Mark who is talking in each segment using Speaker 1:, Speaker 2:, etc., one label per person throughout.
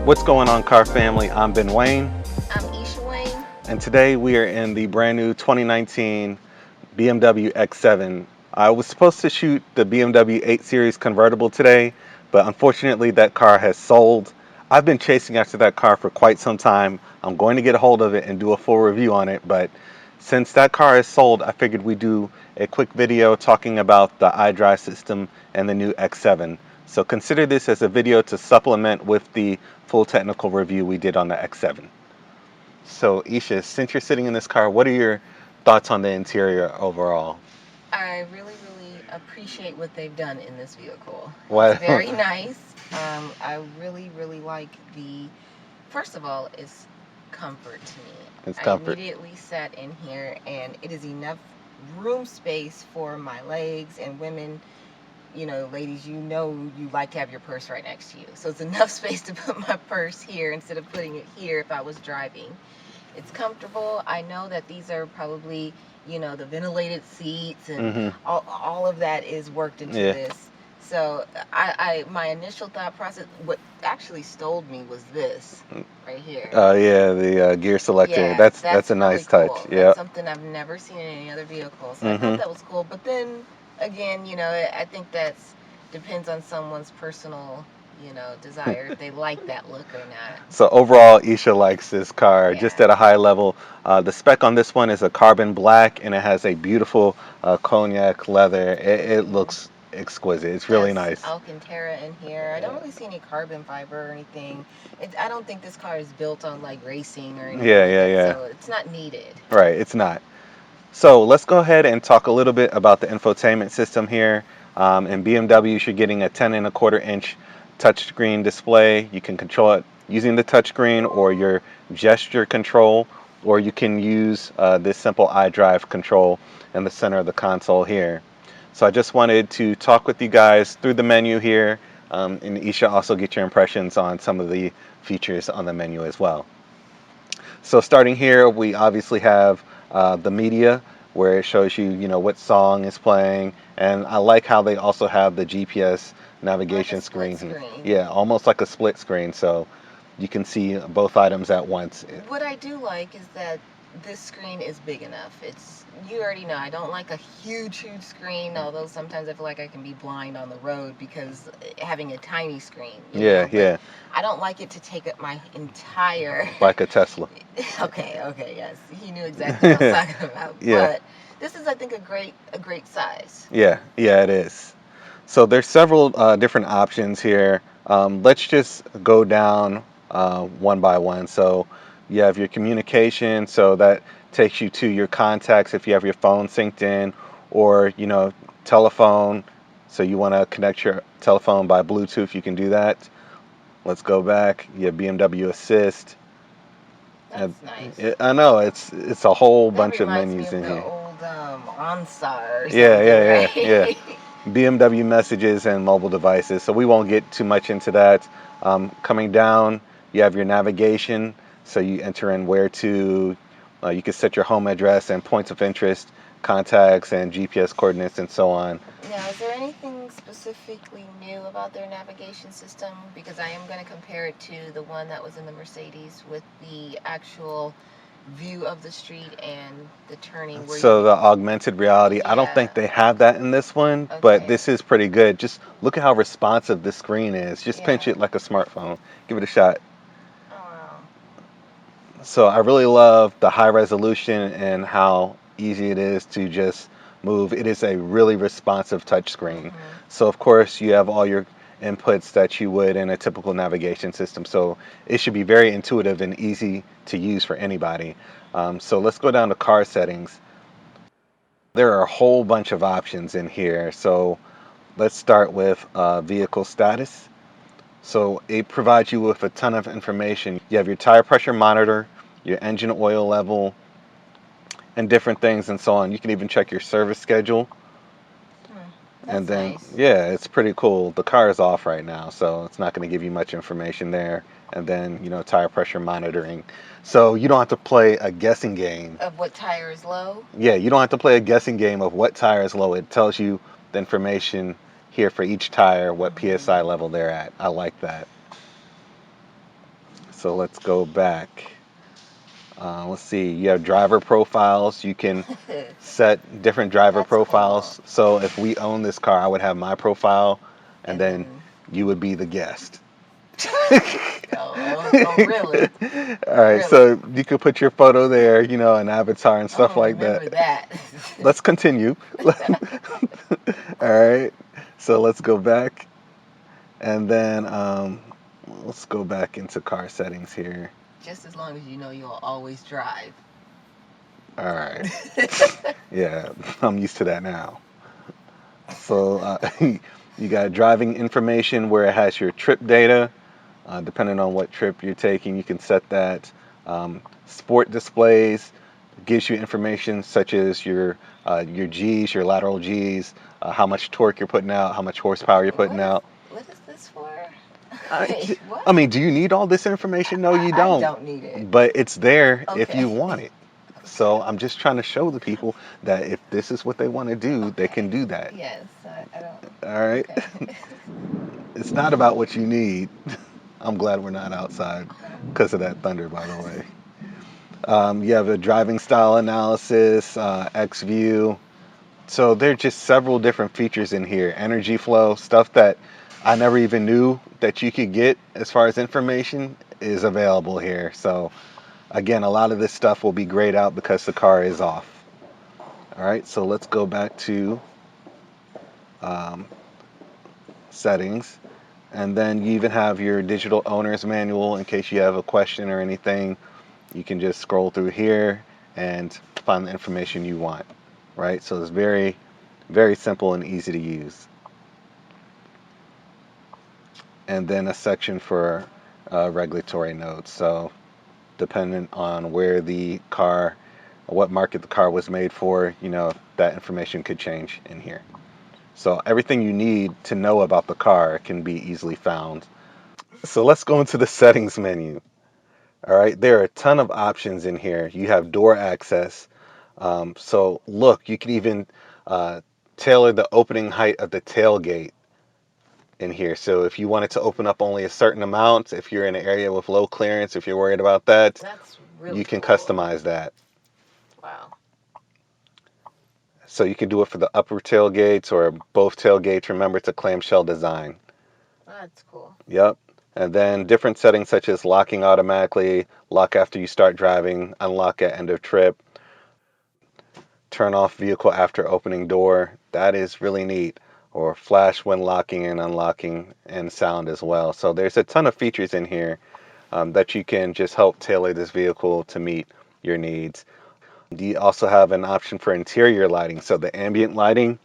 Speaker 1: What's going on, car family? I'm Ben Wayne.
Speaker 2: I'm Isha Wayne.
Speaker 1: And today we are in the brand new 2019 BMW X7. I was supposed to shoot the BMW 8 Series convertible today, but unfortunately that car has sold. I've been chasing after that car for quite some time. I'm going to get a hold of it and do a full review on it, but since that car is sold, I figured we'd do a quick video talking about the iDrive system and the new X7. So consider this as a video to supplement with the full technical review we did on the X7. So Isha, since you're sitting in this car, what are your thoughts on the interior overall?
Speaker 2: I really appreciate what they've done in this vehicle.
Speaker 1: What?
Speaker 2: It's very nice. I really like first of all, it's comfort to me.
Speaker 1: It's comfort.
Speaker 2: I immediately sat in here and it is enough room space for my legs, and women, ladies, you like to have your purse right next to you. So it's enough space to put my purse here instead of putting it here if I was driving. It's comfortable. I know that these are probably, the ventilated seats and all of that is worked into this. So my initial thought process, what actually stole me was this right here.
Speaker 1: Oh yeah, the gear selector.
Speaker 2: Yeah,
Speaker 1: that's a
Speaker 2: really
Speaker 1: nice
Speaker 2: cool.
Speaker 1: touch. Yeah.
Speaker 2: That's something I've never seen in any other vehicle. So I thought that was cool. But then again, I think that's depends on someone's personal, desire, if they like that look or not.
Speaker 1: So overall, Isha likes this car.
Speaker 2: Yeah.
Speaker 1: Just at a high level. The spec on this one is a carbon black, and it has a beautiful cognac leather. It looks exquisite. It's really nice.
Speaker 2: Alcantara in here. I don't really see any carbon fiber or anything. I don't think this car is built on like racing or anything.
Speaker 1: Yeah.
Speaker 2: So it's not needed.
Speaker 1: Right, it's not. So let's go ahead and talk a little bit about the infotainment system here. In BMW, you're getting a 10.25-inch touchscreen display. You can control it using the touchscreen or your gesture control, or you can use this simple iDrive control in the center of the console here. So I just wanted to talk with you guys through the menu here, and Isha also get your impressions on some of the features on the menu as well. So starting here, we obviously have the media, where it shows you, what song is playing, and I like how they also have the GPS navigation screen here. Yeah, almost like a split screen, so you can see both items at once.
Speaker 2: What I do like is that this screen is big enough. You already know I don't like a huge screen, although sometimes I feel like I can be blind on the road because having a tiny screen.
Speaker 1: Yeah.
Speaker 2: I don't like it to take up my entire...
Speaker 1: Like a Tesla.
Speaker 2: Okay, yes. He knew exactly what I was talking about.
Speaker 1: Yeah.
Speaker 2: But this is, I think, a great size.
Speaker 1: Yeah, it is. So there's several different options here. Let's just go down one by one. So you have your communication, so that takes you to your contacts if you have your phone synced in, or telephone, so you want to connect your telephone by Bluetooth, you can do that. Let's go back. You have BMW Assist.
Speaker 2: That's nice.
Speaker 1: I know, it's a whole bunch of menus in here.
Speaker 2: Old OnStar or something,
Speaker 1: Yeah. BMW messages and mobile devices, so we won't get too much into that. Coming down, you have your navigation, so you enter in where to. You can set your home address and points of interest, contacts, and GPS coordinates, and so on.
Speaker 2: Now, is there anything specifically new about their navigation system? Because I am going to compare it to the one that was in the Mercedes with the actual view of the street and the turning.
Speaker 1: So the augmented reality, I don't think they have that in this one, but this is pretty good. Just look at how responsive this screen is. Just pinch it like a smartphone. Give it a shot. So I really love the high resolution and how easy it is to just move. It is a really responsive touchscreen. So of course you have all your inputs that you would in a typical navigation system. So it should be very intuitive and easy to use for anybody. So let's go down to car settings. There are a whole bunch of options in here. So let's start with vehicle status. So it provides you with a ton of information. You have your tire pressure monitor, your engine oil level, and different things and so on. You can even check your service schedule. And then, nice. Yeah, it's pretty cool. The car is off right now, so it's not going to give you much information there. And then, tire pressure monitoring. So you don't have to play a guessing game.
Speaker 2: Of what tire is low?
Speaker 1: Yeah, you don't have to play a guessing game of what tire is low. It tells you the information here for each tire, what PSI level they're at. I like that. So let's go back. Let's see. You have driver profiles. You can set different driver
Speaker 2: That's
Speaker 1: profiles.
Speaker 2: cool.
Speaker 1: So if we own this car, I would have my profile, and then
Speaker 2: then
Speaker 1: you would be the guest.
Speaker 2: oh, really?
Speaker 1: All right,
Speaker 2: Really?
Speaker 1: so you could put your photo there, you know, an avatar and
Speaker 2: I'm
Speaker 1: stuff
Speaker 2: gonna
Speaker 1: like
Speaker 2: remember
Speaker 1: that.
Speaker 2: that.
Speaker 1: Let's continue. All right, so let's go back, and then let's go back into car settings here.
Speaker 2: Just as long as you know you'll always drive.
Speaker 1: All right. Yeah, I'm used to that now. So you got driving information where it has your trip data. Depending on what trip you're taking, you can set that. Sport displays gives you information such as your G's, your lateral G's, how much torque you're putting out, how much horsepower you're putting out.
Speaker 2: What is this for?
Speaker 1: I
Speaker 2: What?
Speaker 1: mean, do you need all this information? No, you
Speaker 2: I
Speaker 1: don't.
Speaker 2: don't need it.
Speaker 1: But it's there if
Speaker 2: Okay.
Speaker 1: you want it. So I'm just trying to show the people that if this is what they want to do, they can do that.
Speaker 2: Yes, I don't.
Speaker 1: All right.
Speaker 2: Okay.
Speaker 1: It's not about what you need. I'm glad we're not outside because of that thunder, by the way. You have a driving style analysis, X view. So there are just several different features in here. Energy flow, stuff that I never even knew that you could get as far as information is available here. So again, a lot of this stuff will be grayed out because the car is off. All right, so let's go back to um, settings. And then you even have your digital owner's manual in case you have a question or anything. You can just scroll through here and find the information you want, right? So it's very, very simple and easy to use. And then a section for regulatory notes. So depending on where the car, what market the car was made for, you know, that information could change in here. So everything you need to know about the car can be easily found. So let's go into the settings menu. All right, there are a ton of options in here. You have door access. So look, you can even tailor the opening height of the tailgate in here. So if you wanted to open up only a certain amount, if you're in an area with low clearance, if you're worried about that,
Speaker 2: That's really
Speaker 1: you can
Speaker 2: cool.
Speaker 1: customize that.
Speaker 2: Wow.
Speaker 1: So you can do it for the upper tailgates or both tailgates. Remember, it's a clamshell design.
Speaker 2: That's cool.
Speaker 1: Yep. And then different settings such as locking automatically, lock after you start driving, unlock at end of trip, turn off vehicle after opening door. That is really neat. Or flash when locking and unlocking, and sound as well. So there's a ton of features in here that you can just help tailor this vehicle to meet your needs. You also have an option for interior lighting. So the ambient lighting,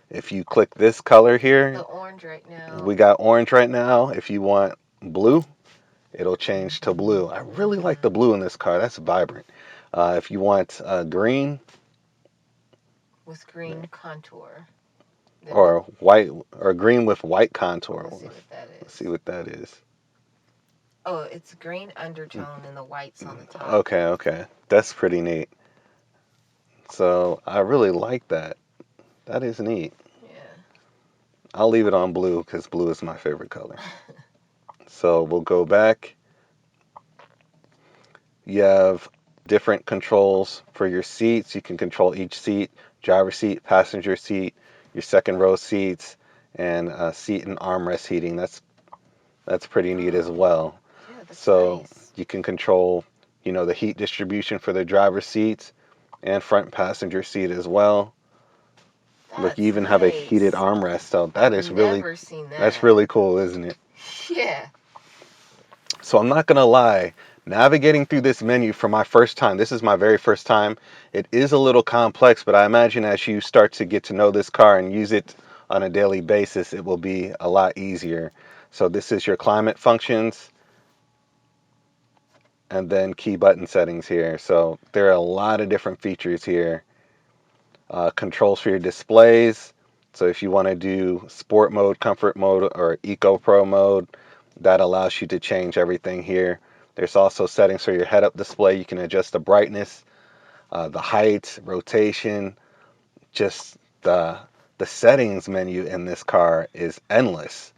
Speaker 1: if you click this color here,
Speaker 2: The orange right now.
Speaker 1: we got orange right now. If you want blue, it'll change to blue. I really like the blue in this car. That's vibrant. If you want green
Speaker 2: With green contour.
Speaker 1: or white or green with white contour.
Speaker 2: Let's see what that is.
Speaker 1: Let's see what that is.
Speaker 2: Oh, it's green undertone and the white's on the top.
Speaker 1: Okay. That's pretty neat. So I really like that. That is neat.
Speaker 2: Yeah.
Speaker 1: I'll leave it on blue because blue is my favorite color. So we'll go back. You have different controls for your seats. You can control each seat, driver seat, passenger seat, your second row seats, and seat and armrest heating. That's pretty neat as well.
Speaker 2: Yeah, that's
Speaker 1: So
Speaker 2: nice.
Speaker 1: you can control, you know, the heat distribution for the driver's seats and front passenger seat as well. Look, you even have a heated armrest. So that is really,
Speaker 2: Never seen that.
Speaker 1: that's really cool, isn't it?
Speaker 2: Yeah.
Speaker 1: So I'm not gonna lie, navigating through this menu for my first time, this is my very first time, it is a little complex, but I imagine as you start to get to know this car and use it on a daily basis, it will be a lot easier. So this is your climate functions and then key button settings here. So there are a lot of different features here. Controls for your displays. So if you want to do sport mode, comfort mode, or eco pro mode, that allows you to change everything here. There's also settings for your head-up display. You can adjust the brightness, the height, rotation. Just the settings menu in this car is endless.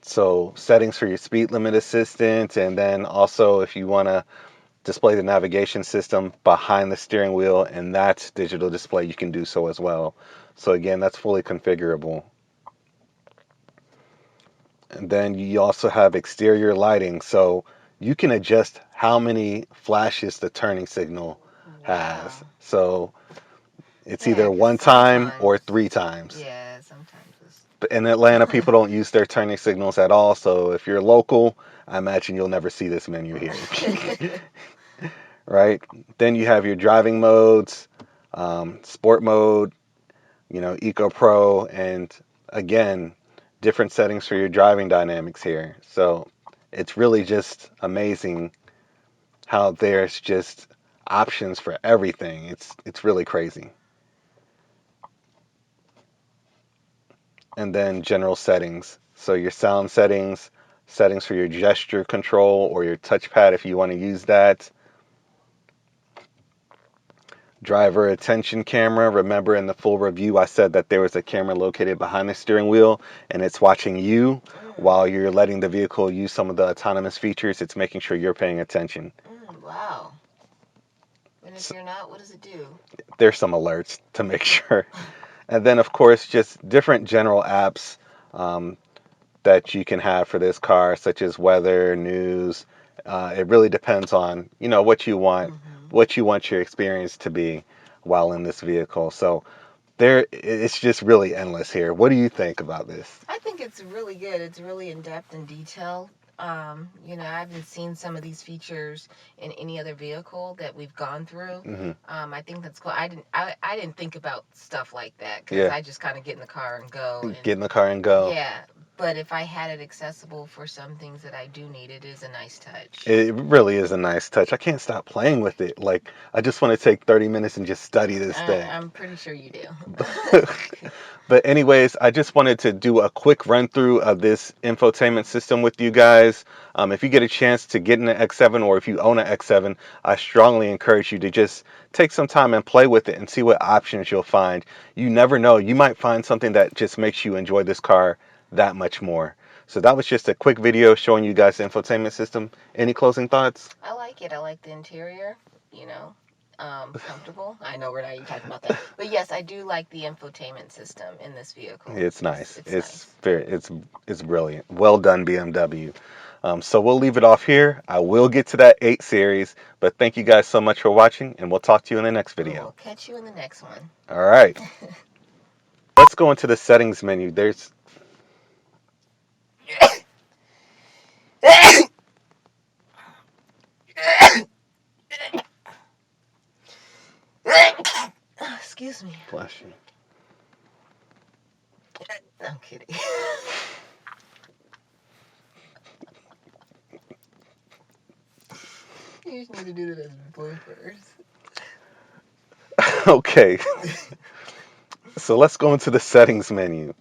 Speaker 1: So settings for your speed limit assistant, and then also if you want to display the navigation system behind the steering wheel and that's digital display, you can do so as well. So again, that's fully configurable. And then you also have exterior lighting, so you can adjust how many flashes the turning signal has.
Speaker 2: Wow.
Speaker 1: So it's
Speaker 2: Yeah,
Speaker 1: either
Speaker 2: 'cause
Speaker 1: one time or
Speaker 2: sometimes,
Speaker 1: 3 times.
Speaker 2: yeah, sometimes it's.
Speaker 1: But in Atlanta, people don't use their turning signals at all. So if you're local, I imagine you'll never see this menu here. Right? Then you have your driving modes, sport mode, Eco Pro, and again, different settings for your driving dynamics here. So it's really just amazing how there's just options for everything. It's really crazy. And then general settings. So your sound settings, settings for your gesture control or your touchpad if you want to use that. Driver attention camera. Remember in the full review I said that there was a camera located behind the steering wheel and it's watching you while you're letting the vehicle use some of the autonomous features. It's making sure you're paying attention.
Speaker 2: Wow. And if you're not, what does it do?
Speaker 1: There's some alerts to make sure. And then of course just different general apps that you can have for this car, such as weather, news. It really depends on what you want, what you want your experience to be while in this vehicle. So it's just really endless here. What do you think about this?
Speaker 2: I think it's really good. It's really in depth and detailed. I haven't seen some of these features in any other vehicle that we've gone through. I think that's cool. I didn't think about stuff like that because
Speaker 1: Yeah.
Speaker 2: I just kind of get in the car and go.
Speaker 1: Get in the car and go.
Speaker 2: Yeah, but if I had it accessible for some things that I do need, it is a nice touch.
Speaker 1: It really is a nice touch. I can't stop playing with it. Like, I just want to take 30 minutes and just study this thing.
Speaker 2: I'm pretty sure you do.
Speaker 1: But anyways, I just wanted to do a quick run through of this infotainment system with you guys. If you get a chance to get in an X7 or if you own an X7, I strongly encourage you to just take some time and play with it and see what options you'll find. You never know. You might find something that just makes you enjoy this car that much more. So that was just a quick video showing you guys the infotainment system. Any closing thoughts?
Speaker 2: I like it. I like the interior, comfortable. I know we're not even talking about that. But yes, I do like the infotainment system in this vehicle.
Speaker 1: It's nice.
Speaker 2: It's
Speaker 1: nice. It's brilliant. Well done, BMW. So we'll leave it off here. I will get to that 8 series, but thank you guys so much for watching, and we'll talk to you in the next video.
Speaker 2: We'll catch you in the next one.
Speaker 1: All right. Let's go into the settings menu. There's
Speaker 2: Excuse me.
Speaker 1: bless you.
Speaker 2: I'm kidding. You just need to do that as bloopers.
Speaker 1: Okay. So let's go into the settings menu.